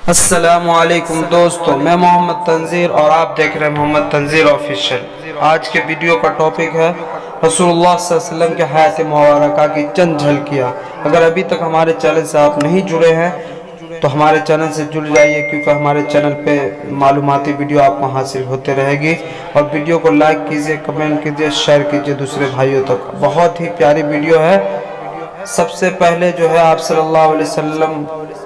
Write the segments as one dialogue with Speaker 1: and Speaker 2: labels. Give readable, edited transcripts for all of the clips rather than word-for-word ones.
Speaker 1: السلام علیکم دوستو، میں محمد تنظیر اور آپ دیکھ رہے ہیں محمد تنظیر آفیشل۔ آج کے ویڈیو کا ٹاپک ہے رسول اللہ صلی اللہ علیہ وسلم کے حیات مبارکہ کی چند جھلکیاں۔ اگر ابھی تک ہمارے چینل سے آپ نہیں جڑے ہیں تو ہمارے چینل سے جڑ جائیے، کیونکہ ہمارے چینل پہ معلوماتی ویڈیو آپ کو حاصل ہوتے رہے گی۔ اور ویڈیو کو لائک کیجئے، کمنٹ کیجئے، شیئر کیجئے دوسرے بھائیوں تک۔ بہت ہی پیاری ویڈیو ہے۔ سب سے پہلے جو ہے آپ صلی اللہ علیہ وسلم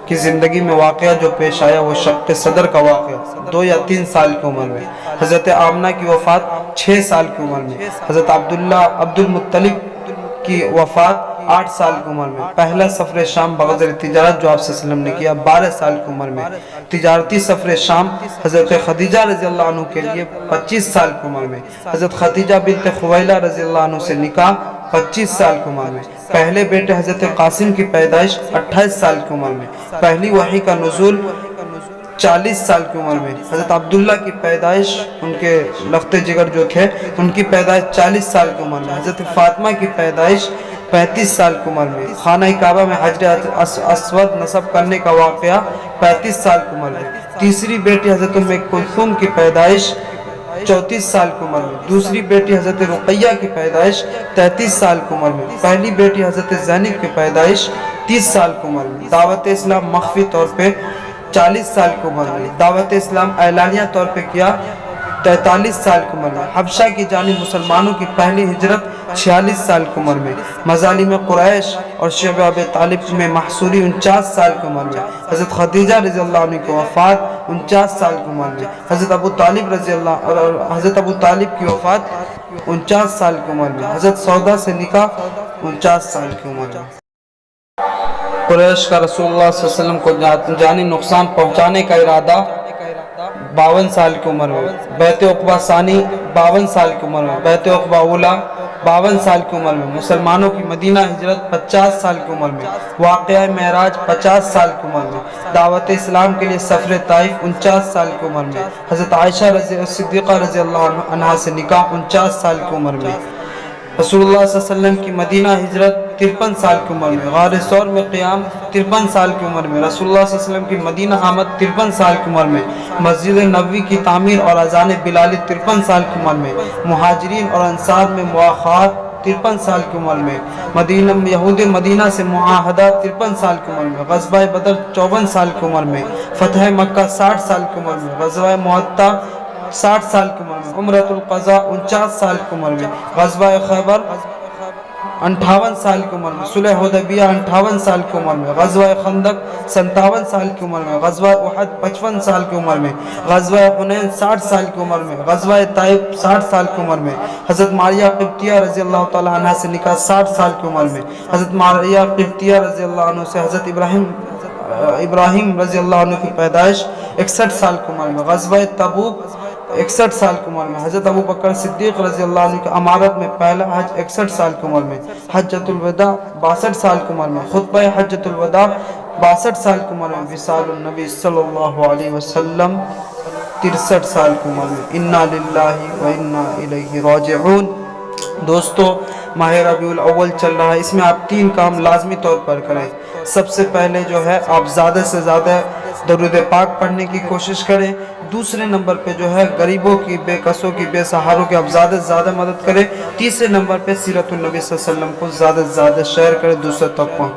Speaker 1: کی زندگی میں واقعہ جو پیش آیا وہ شق صدر کا واقعہ 2 یا 3 سال کی عمر میں، حضرت آمنہ کی وفات 6 سال کی عمر میں، حضرت عبد المطلب کی وفات 8 سال کی عمر میں، پہلا سفر شام بغیر تجارت جو آپ صلی اللہ علیہ وسلم نے کیا 12 سال کی عمر میں، تجارتی سفر شام حضرت خدیجہ رضی اللہ عنہ کے لیے 25 سال کی عمر میں، حضرت خدیجہ بنت خویلد رضی اللہ عنہ سے نکاح 25 سال کی عمر میں، پہلے بیٹے حضرت قاسم کی پیدائش 28 سال کی عمر میں، پہلی وحی کا نزول 40 سال کی عمر میں، حضرت عبداللہ کی پیدائش، ان کے لخت جگر جو تھے ان کی پیدائش 40 سال کی عمر میں، حضرت فاطمہ کی پیدائش 35 سال کی عمر میں، خانہ کعبہ میں حجر اسود نصب کرنے کا واقعہ 35 سال کی عمر میں، تیسری بیٹی حضرت ام کلثوم کی پیدائش 34 سال کی عمر میں، دوسری بیٹی حضرت رقیہ کی پیدائش 33 سال کی عمر میں، پہلی بیٹی حضرت زینب کی پیدائش 30 سال کی عمر میں، دعوت اسلام مخفی طور پہ 40 سال کی عمر میں، دعوت اسلام اعلانیہ طور پہ کیا 43 سال کی عمر میں، حبشہ کی جانب مسلمانوں کی پہلی ہجرت 46 سال کی عمر میں، مظالم قریش اور شیب ابی طالب میں محصوری 49 سال کی عمر میں، حضرت خدیجہ رضی اللہ عنہ کی وفات 49 سال کی عمر میں، حضرت ابو طالب کی وفات 49 سال کی عمر میں، حضرت سودا سے نکاح 49 سال کی عمر میں۔ قریش کا رسول اللہ صلی اللہ علیہ وسلم کو جانی نقصان پہنچانے کا ارادہ 52 سال کی عمر میں، بیعت عقبہ ثانی 52 سال کی عمر میں، بیعت عقبہ اولیٰ 52 سال کی عمر میں، مسلمانوں کی مدینہ ہجرت 50 سال کی عمر میں، واقعہ معراج 50 سال کی عمر میں، دعوت اسلام کے لیے سفر طائف 49 سال کی عمر میں، حضرت عائشہ صدیقہ رضی اللہ عنہا سے نکاح 49 سال کی عمر میں، رسول اللہ صلی اللہ علیہ وسلم کی مدینہ ہجرت 53 سال کی عمر میں، غار ثور میں قیام 53 سال کی عمر میں، رسول اللہ صلی اللہ علیہ وسلم کی مدینہ آمد 53 سال کی عمر میں، مسجد نبوی کی تعمیر اور اذان بلالی 53 سال کی عمر میں، مہاجرین اور انصار میں مواخات 53 سال کی عمر میں، یہود مدینہ سے معاہدہ 53 سال کی عمر میں، غزوہ بدر 54 سال کی عمر میں، فتح مکہ 60 سال کی عمر میں، غزوہ معطہ 60 سال کی عمر میں، عمرۃ القضاء 49 سال کی عمر میں، غزوہ خیبر 58 سال کی عمر میں، صلح حدیبیہ 58 سال کی عمر میں، غزوہ خندق 57 سال کی عمر میں، غزوہ احد 55 سال کی عمر میں، غزوہ حنین 60 سال کی عمر میں، غزوہ طائف 60 سال کی عمر میں، حضرت ماریہ قبطیہ رضی اللہ تعالی عنہ سے نکاح 60 سال کی عمر میں، حضرت ماریہ قبطیہ رضی اللہ عنہ سے حضرت ابراہیم رضی اللہ عنہ کی پیدائش 61 سال کی عمر میں، غزوہ تبوک 61 سال کی عمر میں، حضرت ابو بکر صدیق رضی اللہ عنہ کی امارت میں پہلا حج 61 سال کی عمر میں، حجۃ الوداع 62 سال کی عمر میں، خطبہ حجۃ الوداع 62 سال کی عمر میں، وصال النبی صلی اللہ علیہ وسلم 63 سال کی عمر میں، انا للہ و انا الیہ راجعون۔ دوستو، ماہ ربیع الاول چل رہا ہے، اس میں آپ 3 کام لازمی طور پر کریں۔ سب سے پہلے جو ہے آپ زیادہ سے زیادہ درود پاک پڑھنے کی کوشش کریں۔ دوسرے نمبر پہ جو ہے غریبوں کی، بے کسوں کی، بے سہاروں کی آپ زیادہ سے زیادہ مدد کریں۔ تیسرے نمبر پہ سیرت النبی صلی اللہ علیہ وسلم کو زیادہ سے زیادہ شیئر کریں، دوسرے تک پہنچیں۔